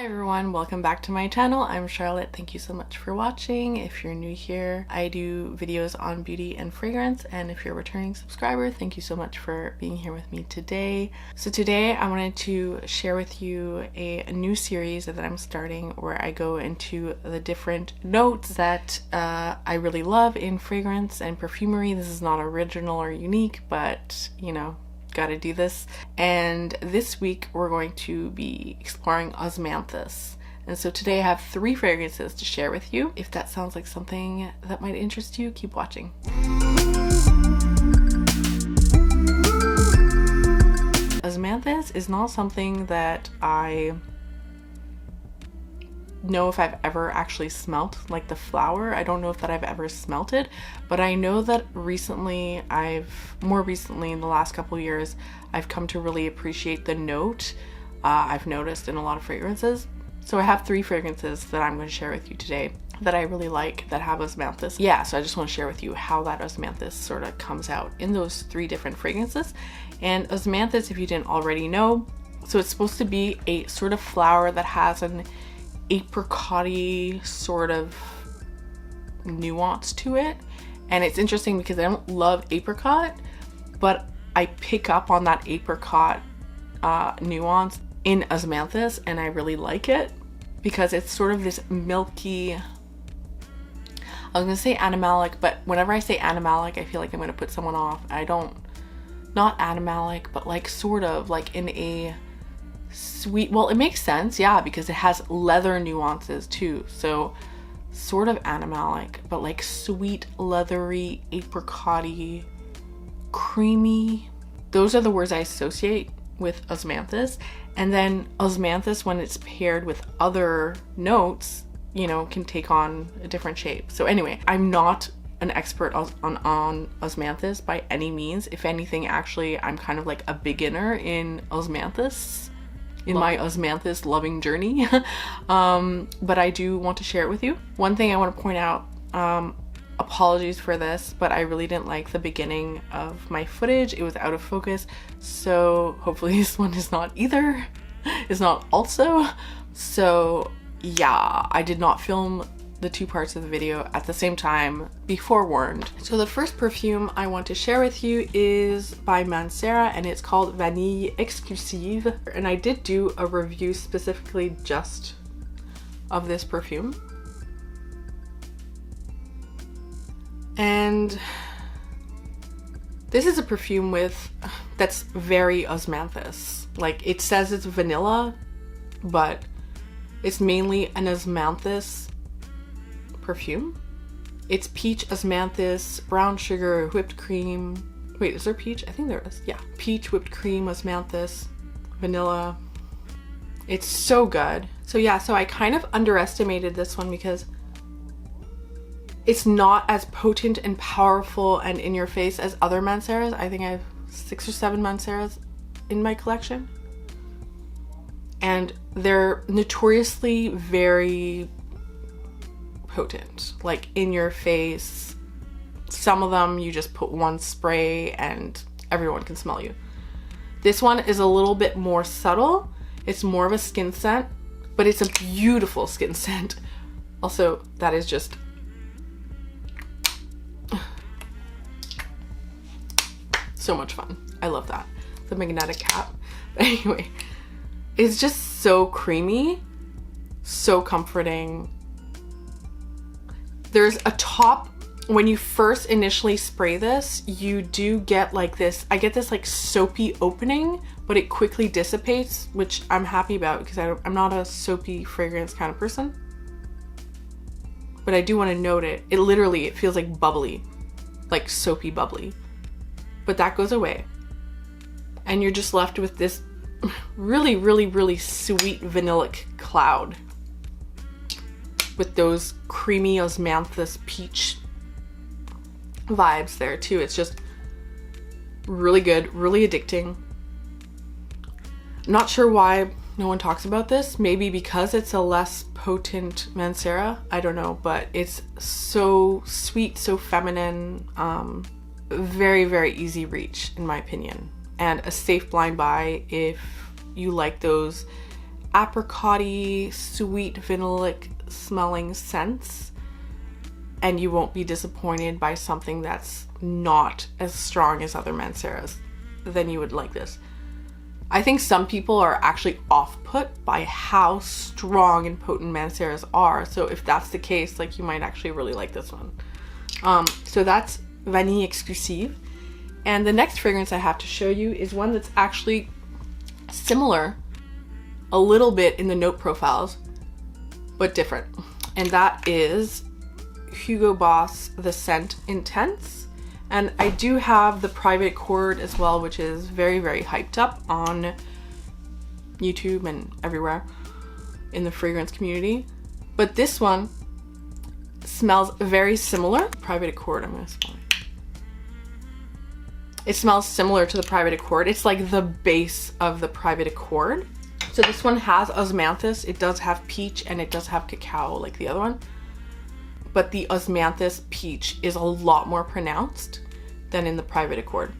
Hi everyone, welcome back to my channel. I'm Charlotte. Thank you so much for watching. If you're new here, I do videos on beauty and fragrance, and if you're a returning subscriber, thank you so much for being here with me today. So today I wanted to share with you a new series that I'm starting where I go into the different notes that I really love in fragrance and perfumery. This is not original or unique, but you know, gotta do this. And this week we're going to be exploring Osmanthus. And so today I have 3 fragrances to share with you. If that sounds like something that might interest you, keep watching. Osmanthus is not something that I know if I've ever actually smelt, like the flower. I don't know if that I've ever smelt it, but I know that recently more recently in the last couple years, I've come to really appreciate the note I've noticed in a lot of fragrances. So I have 3 fragrances that I'm going to share with you today that I really like that have Osmanthus. Yeah, so I just want to share with you how that Osmanthus sort of comes out in those 3 different fragrances. And Osmanthus, if you didn't already know, so it's supposed to be a sort of flower that has an apricot-y sort of nuance to it. And it's interesting because I don't love apricot, but I pick up on that apricot nuance in Osmanthus, and I really like it because it's sort of this milky, I was gonna say animalic, but whenever I say animalic, I feel like I'm gonna put someone off. Not animalic, but like sort of like in a sweet, well, it makes sense, yeah, because it has leather nuances too, so sort of animalic, but like sweet, leathery, apricot-y, creamy. Those are the words I associate with Osmanthus. And then Osmanthus, when it's paired with other notes, you know, can take on a different shape. So anyway, I'm not an expert on Osmanthus by any means. If anything, actually, I'm kind of like a beginner in Osmanthus, in my Osmanthus loving journey. But I do want to share it with you. One thing I want to point out, apologies for this, but I really didn't like the beginning of my footage. It was out of focus, so hopefully this one is not either. It's not also. So yeah, I did not film the 2 parts of the video at the same time, be forewarned. So the first perfume I want to share with you is by MANCERA, and it's called Vanille Exclusive. And I did do a review specifically just of this perfume. And this is a perfume that's very Osmanthus. Like, it says it's vanilla, but it's mainly an Osmanthus perfume. It's peach, Osmanthus, brown sugar, whipped cream. Wait, is there peach? I think there is. Yeah. Peach, whipped cream, Osmanthus, vanilla. It's so good. So yeah, so I kind of underestimated this one because it's not as potent and powerful and in your face as other MANCERAs. I think I have 6 or 7 MANCERAs in my collection. And they're notoriously very potent, like in your face. Some of them you just put one spray and everyone can smell you. This one is a little bit more subtle. It's more of a skin scent, but it's a beautiful skin scent. Also, that is just so much fun. I love that. The magnetic cap. But anyway, it's just so creamy, so comforting. There's a top, when you first initially spray this, you do get like this, I get this like soapy opening, but it quickly dissipates, which I'm happy about because I'm not a soapy fragrance kind of person. But I do want to note it. It feels like bubbly, like soapy bubbly. But that goes away. And you're just left with this really, really, really sweet vanillic cloud with those creamy Osmanthus peach vibes there too. It's just really good, really addicting. I'm not sure why no one talks about this. Maybe because it's a less potent MANCERA. I don't know, but it's so sweet, so feminine. Very, very easy reach in my opinion, and a safe blind buy if you like those apricot-y, sweet, vanillic smelling scents, and you won't be disappointed by something that's not as strong as other Manceras, then you would like this. I think some people are actually off-put by how strong and potent Manceras are, so if that's the case, like, you might actually really like this one. So that's Vanille Exclusive. And the next fragrance I have to show you is one that's actually similar a little bit in the note profiles, but different. And that is Hugo Boss The Scent Intense. And I do have the private accord as well, which is very, very hyped up on YouTube and everywhere in the fragrance community. But this one smells very similar. Private accord, I'm gonna smell it. It smells similar to the private accord. It's like the base of the private accord. So this one has Osmanthus. It does have peach and it does have cacao like the other one. But the Osmanthus peach is a lot more pronounced than in the private accord.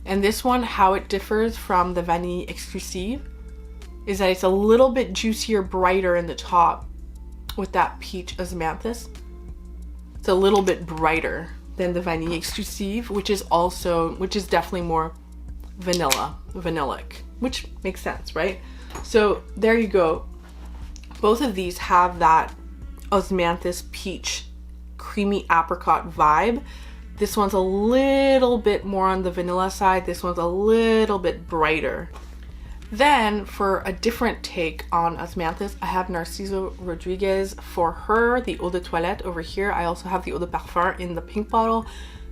And this one, how it differs from the Vanille Exclusive is that it's a little bit juicier, brighter in the top with that peach Osmanthus. It's a little bit brighter than the Vanille Exclusive, which is definitely more vanillic, which makes sense, right? So there you go. Both of these have that Osmanthus peach creamy apricot vibe. This one's a little bit more on the vanilla side. This one's a little bit brighter. Then for a different take on Osmanthus, I have Narciso Rodriguez for her, the Eau de Toilette over here. I also have the Eau de Parfum in the pink bottle.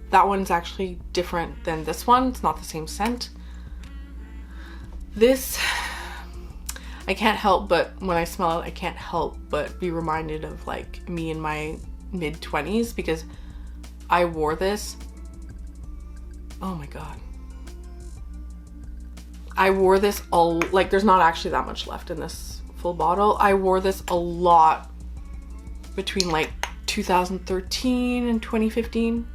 That one's actually different than this one. It's not the same scent. This, I can't help but, when I smell it, I can't help but be reminded of like me in my mid-20s, because I wore this, oh my God. I wore this all, like, there's not actually that much left in this full bottle. I wore this a lot between like 2013 and 2015.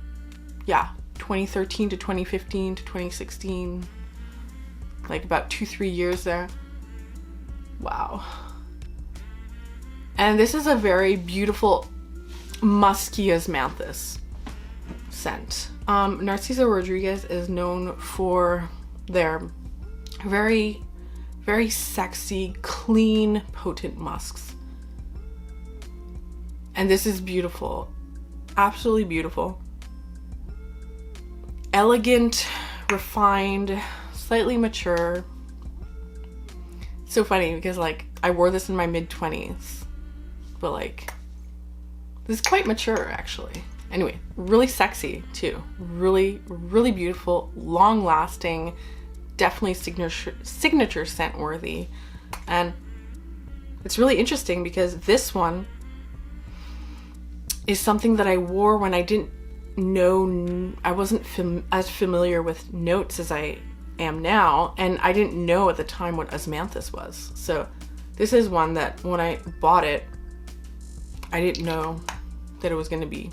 Yeah, 2013 to 2015 to 2016. Like about 2-3 years there. Wow. And this is a very beautiful musky Osmanthus scent. Narciso Rodriguez is known for their very, very sexy, clean, potent musks. And this is beautiful. Absolutely beautiful. Elegant, refined, slightly mature. So funny because like I wore this in my mid-20s, but like this is quite mature actually. Anyway, really sexy too. Really, really beautiful, long lasting, definitely signature scent worthy. And it's really interesting because this one is something that I wore when I didn't know, I wasn't as familiar with notes as I am now, and I didn't know at the time what Osmanthus was. So this is one that when I bought it, I didn't know that it was going to be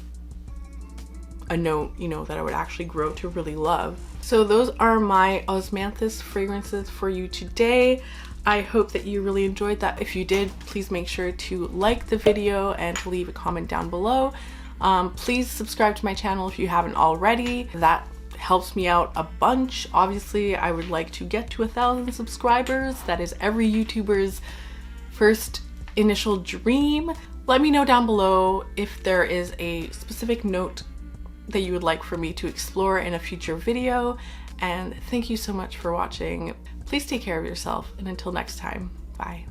a note, you know, that I would actually grow to really love. So those are my Osmanthus fragrances for you today. I hope that you really enjoyed that. If you did, please make sure to like the video and to leave a comment down below. Please subscribe to my channel if you haven't already. That helps me out a bunch. Obviously, I would like to get to 1,000 subscribers. That is every YouTuber's first initial dream. Let me know down below if there is a specific note that you would like for me to explore in a future video. And thank you so much for watching. Please take care of yourself, and until next time, bye.